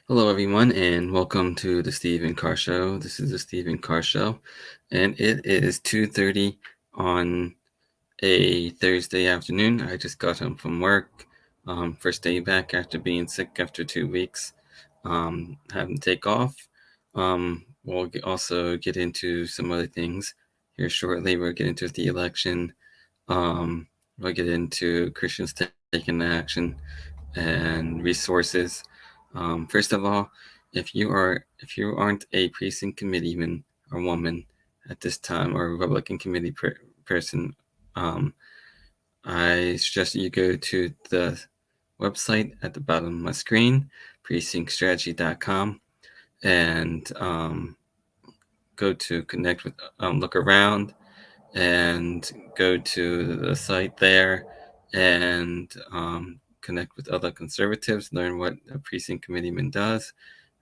Hello, everyone, and welcome to the Steven Carr Show. This is the Steven Carr Show, and it is 2:30 on a Thursday afternoon. I just got home from work. First day back after being sick after 2 weeks. Having to take off. We'll also get into some other things here shortly. We'll get into the election. We'll get into Christians taking action and resources. First of all, if you aren't a precinct committeeman or woman at this time, or a Republican committee person, I suggest you go to the website at the bottom of my screen, precinctstrategy.com, and go to connect with, look around, and go to the site there and connect with other conservatives, learn what a precinct committeeman does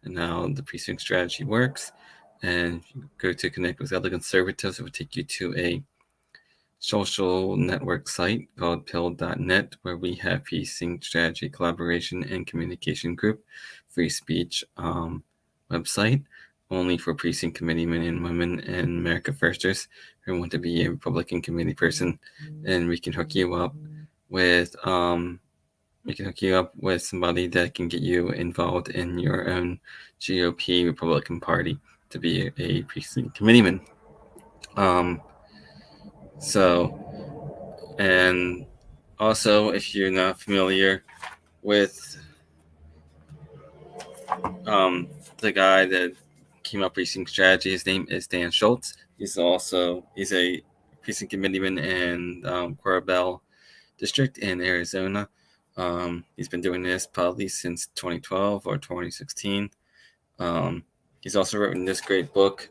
and how the precinct strategy works. And go to connect with other conservatives, it will take you to a social network site called pill.net, where we have precinct strategy collaboration and communication group, free speech website only for precinct committeemen and women and America Firsters who want to be a Republican committee person, and we can hook you up with somebody that can get you involved in your own GOP Republican Party to be a precinct committeeman. So, and also, if you're not familiar with the guy that came up with precinct strategy, his name is Dan Schultz. He's a precinct committeeman in Corbell District in Arizona. He's been doing this probably since 2012 or 2016. He's also written this great book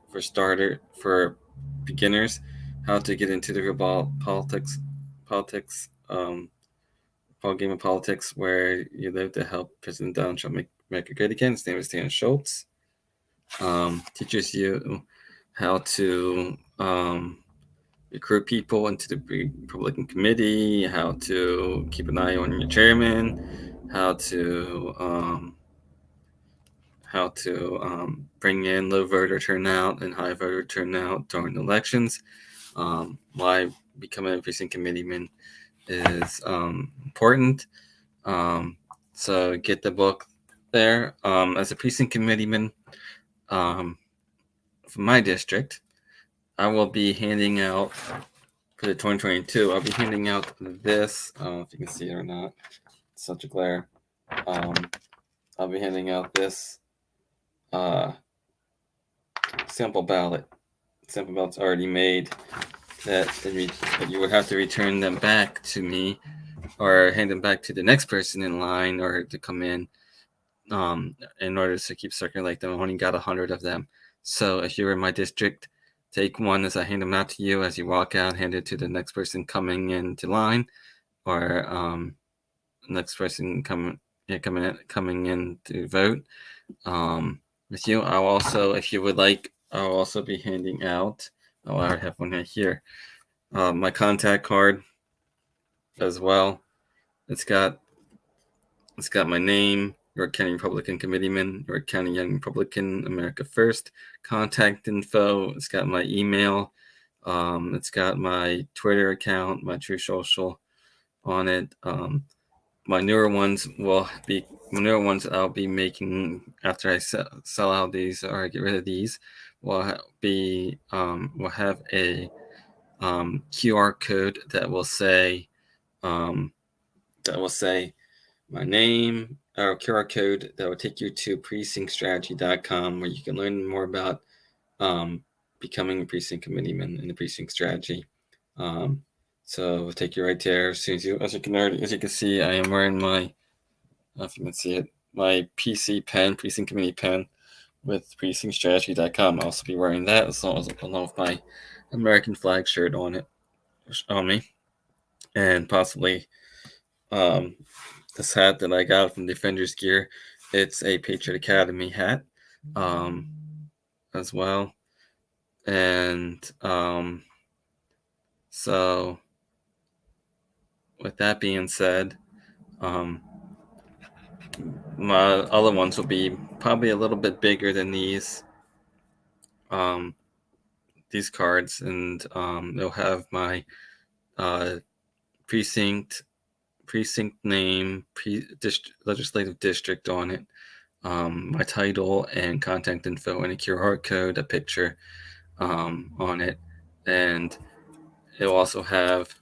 for beginners, how to get into the real politics, game of politics where you live to help President Donald Trump make America great again. His name is Dan Schultz. Teaches you how to recruit people into the Republican committee, how to keep an eye on your chairman, how to bring in low voter turnout and high voter turnout during elections. Why becoming a precinct committeeman is important. So get the book there. As a precinct committeeman from my district, I will be handing out for the 2022. I'll be handing out this. I don't know if you can see it or not. It's such a glare. I'll be handing out this sample ballot. Sample ballot's already made. That you would have to return them back to me, or hand them back to the next person in line, or to come in order to keep circulating them. I only got 100 of them. So if you're in my district, take one as I hand them out to you. As you walk out, hand it to the next person coming into line, or next person coming in to vote. With you, I'll also, if you would like, I'll also be handing out. Oh, I have one right here. My contact card as well. It's got my name, York County Republican Committeeman, York County Young Republican, America First, contact info. It's got my email. It's got my Twitter account, my True Social on it. My newer ones I'll be making after I sell out these or get rid of these. Will have a QR code that will say my name, or QR code that will take you to precinctstrategy.com, where you can learn more about becoming a precinct committeeman in the precinct strategy. So we'll take you right there. As you can see, I am wearing my, I don't know if you can see it, my PC pen, precinct committee pen with precinctstrategy.com. I'll also be wearing that along with my American flag shirt on me, and possibly this hat that I got from Defenders Gear. It's a Patriot Academy hat as well. And so with that being said, my other ones will be probably a little bit bigger than these cards, and they'll have my precinct name, legislative district on it, my title and contact info, and a QR code, a picture on it, and it'll also have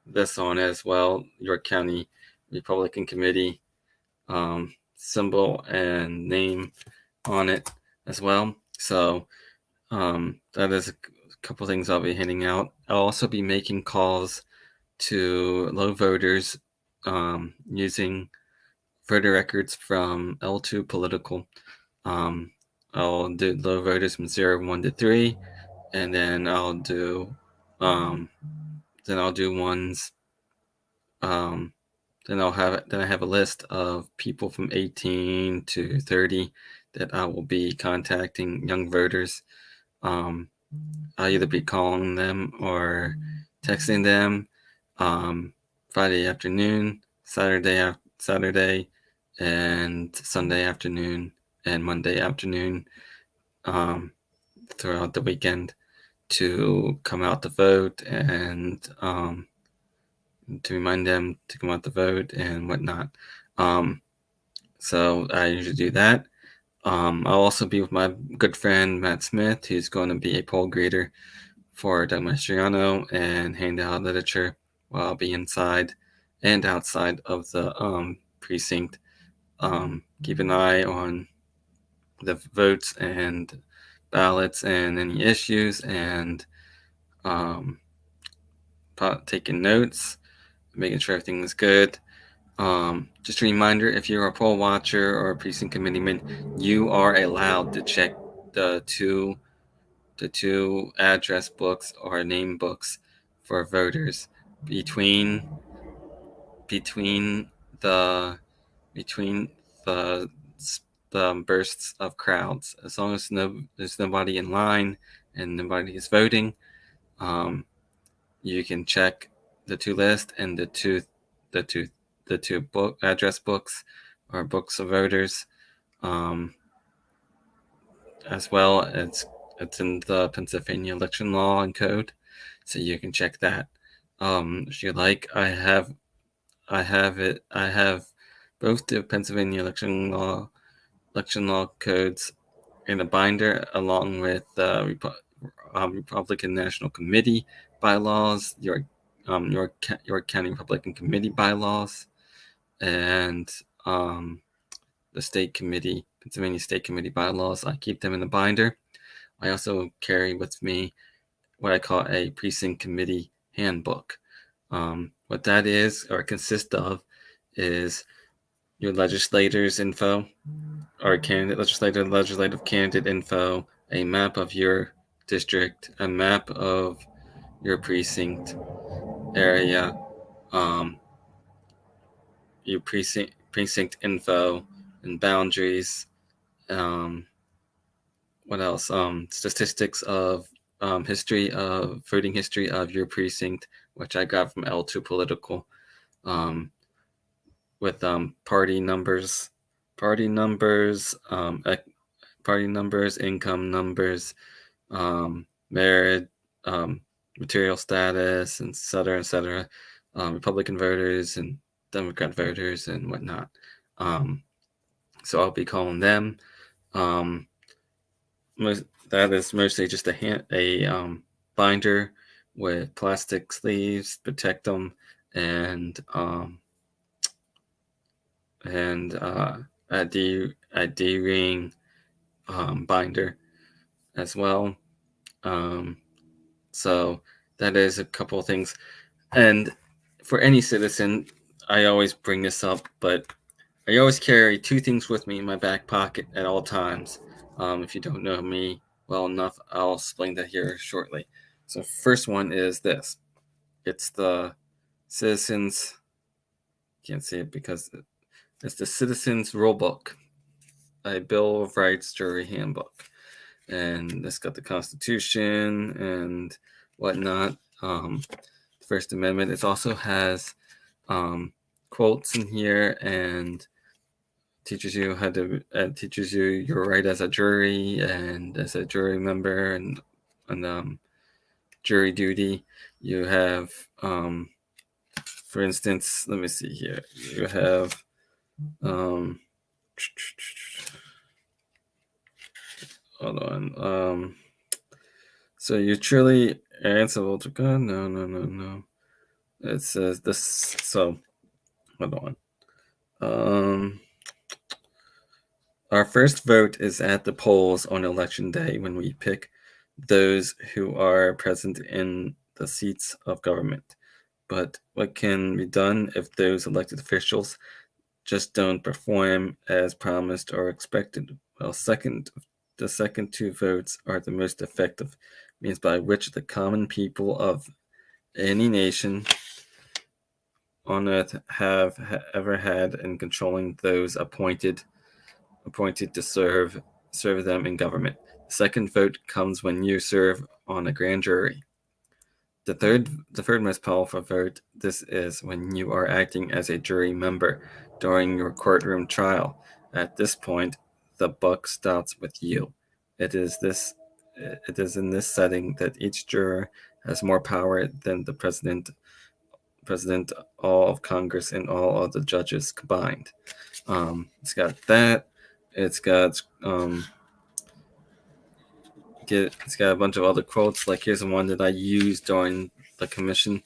this on it as well: York County Republican Committee symbol and name on it as well. So that is a couple things I'll be handing out. I'll also be making calls to low voters using voter records from L2 Political. I'll do low voters from 0, 1 to 3, and then I'll do ones. Then I have a list of people from 18 to 30 that I will be contacting, young voters. I'll either be calling them or texting them Friday afternoon, Saturday, and Sunday afternoon, and Monday afternoon throughout the weekend to come out to vote, and to remind them to come out to vote and whatnot. So I usually do that. I'll also be with my good friend Matt Smith, who's going to be a poll greeter for Doug Mastriano and hand out literature while I'll be inside and outside of the precinct. Keep an eye on the votes and ballots and any issues, and taking notes, making sure everything is good. Just a reminder, if you're a poll watcher or a precinct committeeman, you are allowed to check the two address books or name books for voters between the between the bursts of crowds. As long as there's nobody in line and nobody is voting, you can check the two lists and the two book address books or books of voters, as well. It's in the Pennsylvania election law and code, so you can check that. If you like, I have both the Pennsylvania election law codes in a binder, along with the Republican National Committee bylaws, York County Republican Committee bylaws, and the Pennsylvania State Committee bylaws. I keep them in the binder. I also carry with me what I call a precinct committee handbook. What that is, or consists of, is your legislators info, or legislative candidate info, a map of your district, a map of your precinct area, your precinct info and boundaries. What else? Statistics of voting history of your precinct, which I got from L2 Political, with party numbers, income numbers, merit, material status, et cetera, Republican voters and Democrat voters and whatnot. So I'll be calling them. That is mostly just a binder with plastic sleeves, protect them, and a D-ring binder as well. So that is a couple of things. And for any citizen, I always bring this up, but I always carry two things with me in my back pocket at all times. If you don't know me well enough, I'll explain that here shortly. So first one is this. It's the Citizens, can't see it because it's the Citizens Rulebook, a Bill of Rights jury handbook. And it's got the Constitution and whatnot, the First Amendment. It also has quotes in here and teaches you how to teaches you your right as a jury and as a jury member and jury duty. You have, for instance, let me see here. You have, hold on. So you're truly answerable to God. No. It says this. So hold on. Our first vote is at the polls on election day when we pick those who are present in the seats of government. But what can be done if those elected officials just don't perform as promised or expected? Well, the second two votes are the most effective means by which the common people of any nation on earth have ever had in controlling those appointed to serve them in government. The second vote comes when you serve on a grand jury. The third most powerful vote, this is when you are acting as a jury member during your courtroom trial. At this point, the buck stops with you. It is in this setting that each juror has more power than the president, all of Congress, and all of the judges combined. It's got that. It's got it's got a bunch of other quotes. Like here's the one that I used during the commission,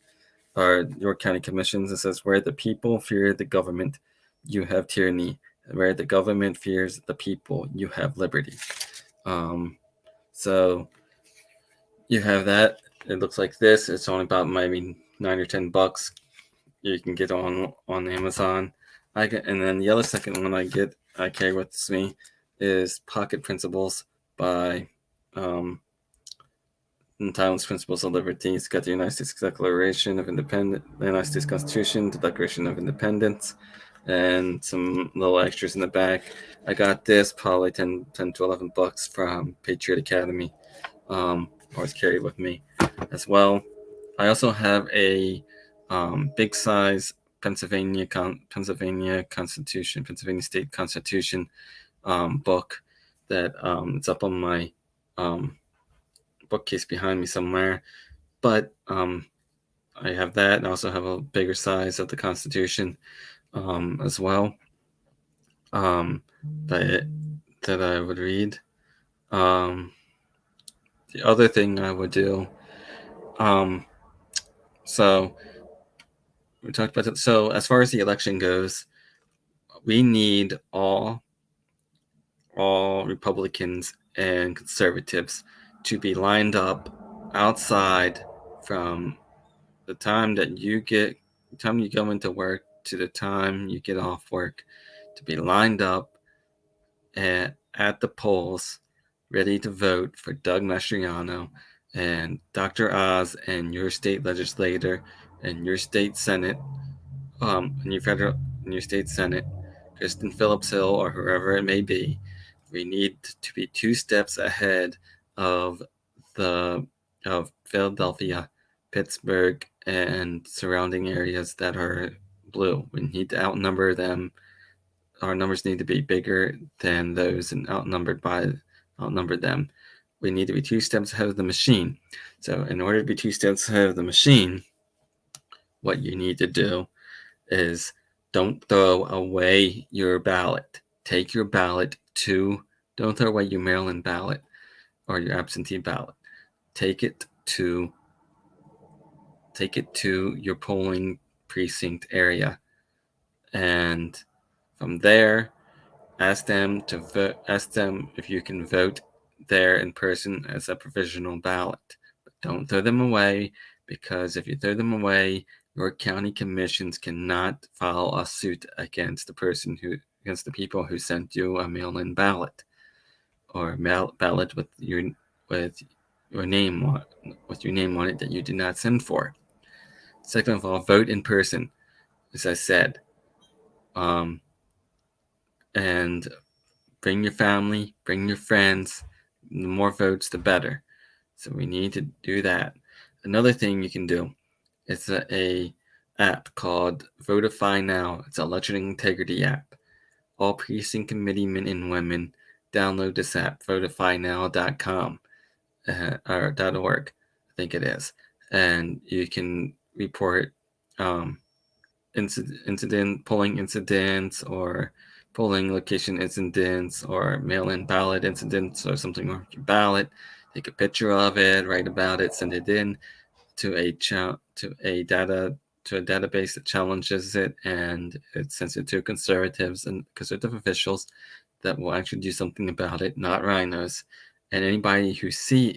or York County commissions. It says, "Where the people fear the government, you have tyranny. Where the government fears the people, you have liberty." So you have that. It looks like this. It's only about maybe $9 or $10. You can get on Amazon. And then the other second one I carry with me is Pocket Principles by Timeless Principles of Liberty. It's got the United States Declaration of Independence, the United States Constitution, the Declaration of Independence, and some little extras in the back. I got this probably 10 to $11 from Patriot Academy. Always carry with me as well. I also have a big size Pennsylvania Constitution, Pennsylvania State Constitution book that it's up on my bookcase behind me somewhere. But I have that, and I also have a bigger size of the Constitution as well that I would read. The other thing I would do, so we talked about that. So as far as the election goes, we need all Republicans and conservatives to be lined up outside from the time that you go into work to the time you get off work, to be lined up at the polls, ready to vote for Doug Mastriano and Dr. Oz and your state legislator and your state senate, and your state senate, Kristen Phillips Hill or whoever it may be. We need to be 2 steps ahead of Philadelphia, Pittsburgh, and surrounding areas that are blue. We need to outnumber them. Our numbers need to be bigger than those and outnumber them. We need to be 2 steps ahead of the machine. So in order to be 2 steps ahead of the machine, what you need to do is don't throw away your ballot. Take your ballot don't throw away your mail-in ballot or your absentee ballot. Take it to your polling precinct area, and from there, ask them if you can vote there in person as a provisional ballot. But don't throw them away, because if you throw them away, your county commissions cannot file a suit against the people who sent you a mail-in ballot or ballot with your name on it that you did not send for. Second of all, vote in person, as I said, and bring your family, bring your friends. The more votes, the better. So we need to do that. Another thing you can do is a app called Votify Now. It's an election integrity app. all precinct committee men and women, download this app, votifynow.com or .org, I think it is, and you can report polling incidents or polling location incidents or mail-in ballot incidents or something wrong with your ballot. Take a picture of it, write about it, send it in to a database that challenges it, and it sends it to conservatives and conservative officials that will actually do something about it, not rhinos. And anybody who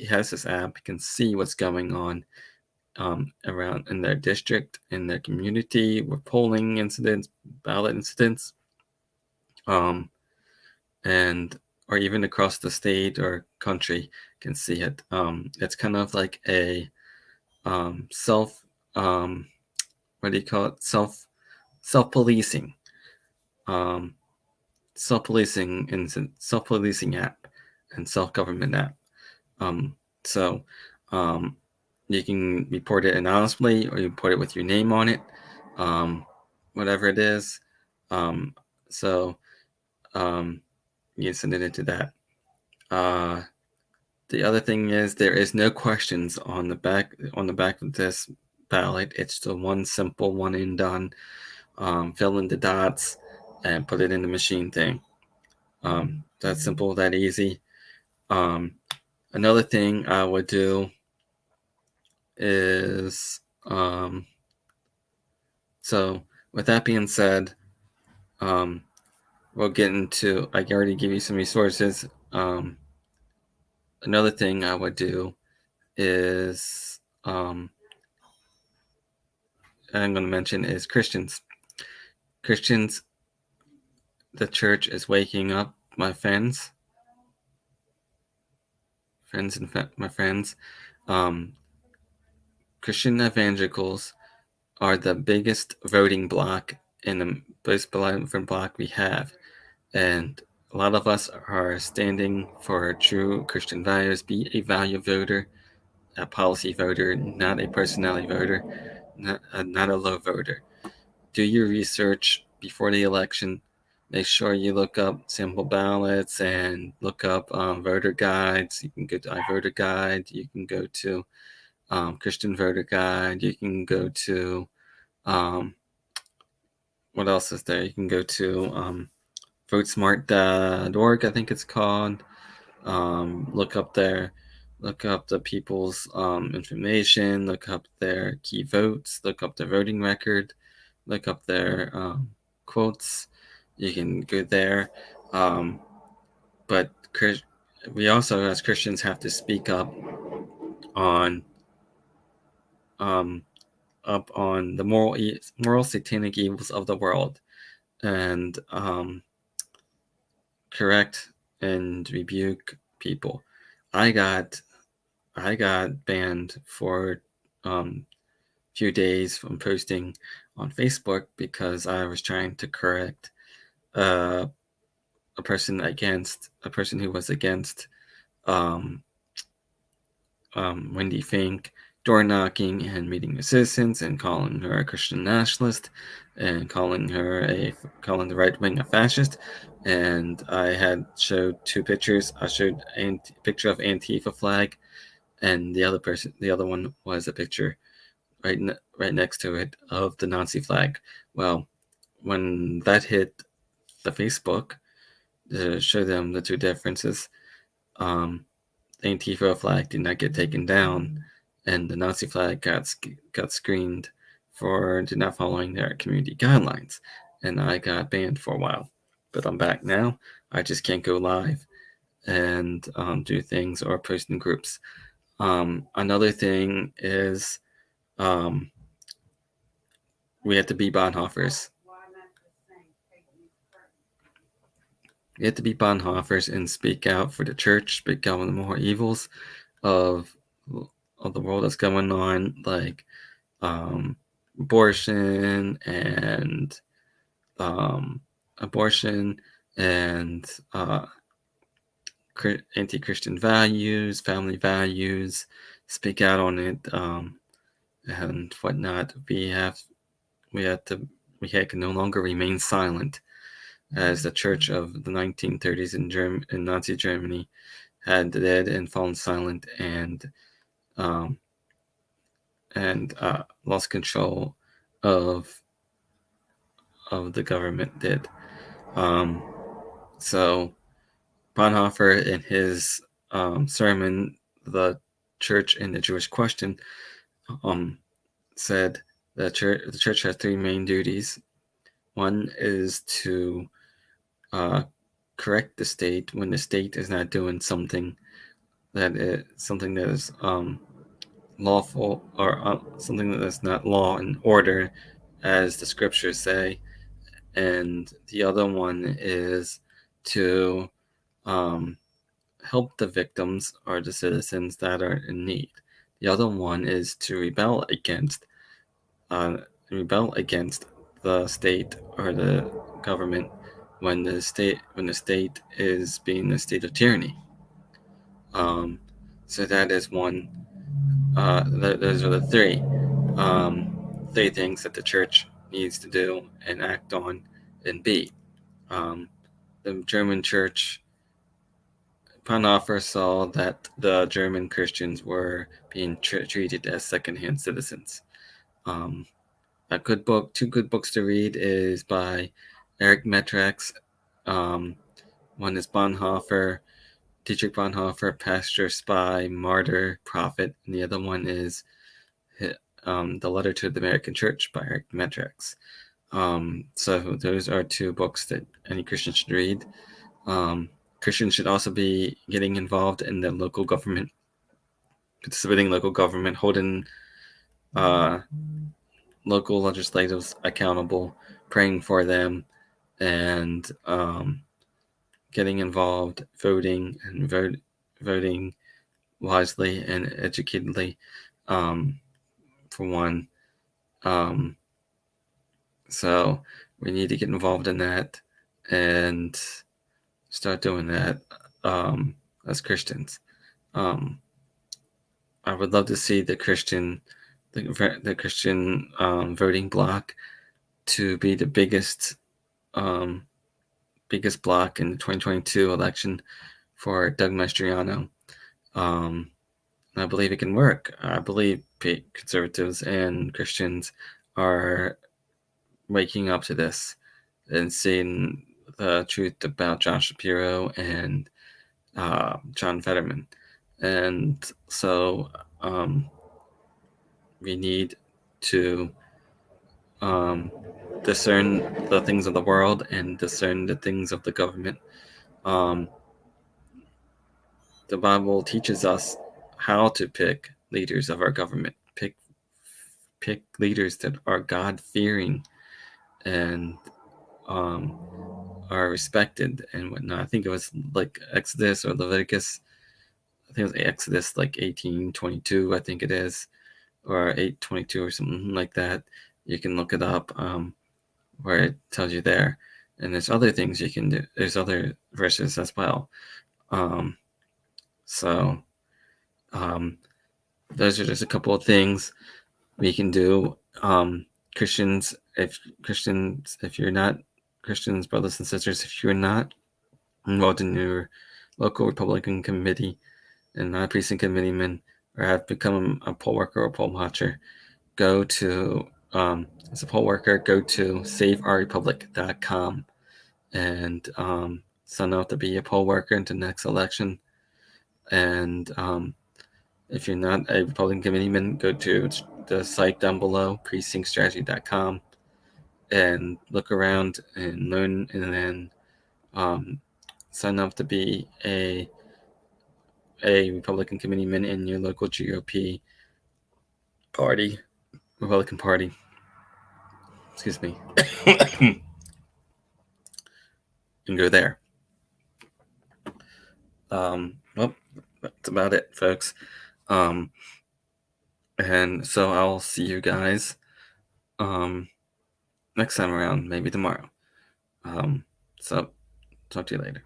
has this app can see what's going on around in their district, in their community, with polling incidents, ballot incidents, and or even across the state or country can see it. It's kind of like a self what do you call it? Self-policing self-policing app and self-government app. So you can report it anonymously or you report it with your name on it, whatever it is. So you can send it into that. The other thing is there is no questions on the back of this ballot. It's the one simple one and done. Fill in the dots and put it in the machine thing. That simple, that easy. Another thing I would do is so with that being said, we'll get into, I already give you some resources. Another thing I would do is I'm going to mention is Christians. The church is waking up, my friends and my friends. Christian evangelicals are the biggest voting bloc in the most beloved bloc we have. And a lot of us are standing for true Christian values. Be a value voter, a policy voter, not a personality voter, not a low voter. Do your research before the election. Make sure you look up sample ballots and look up voter guides. You can go to iVoter Guide. You can go to Christian Voter Guide. You can go to what else is there? You can go to votesmart.org, I think it's called. Look up the people's information, look up their key votes, look up their voting record, look up their quotes. You can go there. But we also, as Christians, have to speak up on the moral satanic evils of the world, and correct and rebuke people. I got banned for few days from posting on Facebook because I was trying to correct a person who was against Wendy Fink door knocking and meeting with citizens and calling her a Christian nationalist and calling the right wing a fascist. And I had showed two pictures. I showed a picture of Antifa flag, and the other one was a picture right next to it of the Nazi flag. Well, when that hit the Facebook to show them the two differences, the Antifa flag did not get taken down, and the Nazi flag got screened for not following their community guidelines, and I got banned for a while. But I'm back now. I just can't go live and do things or post in groups. Another thing is we have to be Bonhoeffers. We have to be Bonhoeffers and speak out for the church, speak out on the moral evils of the world that's going on, like abortion and anti-Christian values, family values, speak out on it, and whatnot. We can no longer remain silent. as the church of the 1930s in Nazi Germany had dead and fallen silent um, and lost control of the government did. So Bonhoeffer, in his sermon, "The Church and the Jewish Question," said the church has three main duties. One is to correct the state when the state is not doing something that is lawful, or something that is not law and order, as the scriptures say. And the other one is to help the victims or the citizens that are in need. The other one is to rebel against the state or the government when the state is being a state of tyranny. So that is one. Those are the three things that the church needs to do and act on and be. The German church, Bonhoeffer saw that the German Christians were being treated as secondhand citizens. A good book, two good books to read, is by Eric Metrax. One is Dietrich Bonhoeffer, Pastor, Spy, Martyr, Prophet, and the other one is The Letter to the American Church by Eric Metrax. So those are two books that any Christian should read. Christians should also be getting involved in the local government, participating in local government, holding local legislators accountable, praying for them, and getting involved, voting wisely and educatedly, for one. So we need to get involved in that and start doing that as Christians. I would love to see the Christian voting bloc to be the biggest bloc in the 2022 election for Doug Mastriano. I believe it can work. I believe conservatives and Christians are waking up to this and seeing the truth about John Shapiro and John Fetterman. And so we need to discern the things of the world and discern the things of the government. The Bible teaches us how to pick leaders of our government, pick leaders that are God-fearing and are respected and whatnot. I think it was like Exodus or Leviticus. I think it was Exodus like 18:22, I think it is, or 8:22 or something like that. You can look it up where it tells you there. And there's other things you can do. There's other verses as well. Those are just a couple of things we can do. Christians, if you're not Christians, brothers and sisters, if you're not involved in your local Republican committee and not a precinct committeeman, or have become a poll worker or poll watcher, go to as a poll worker, go to saveourrepublic.com and sign up to be a poll worker into the next election. And if you're not a Republican committeeman, go to the site down below, precinctstrategy.com, and look around and learn, and then sign up to be a Republican committeeman in your local GOP party, Republican Party. Excuse me. And go there. Well, that's about it, folks. And so I'll see you guys next time around, maybe tomorrow. So talk to you later.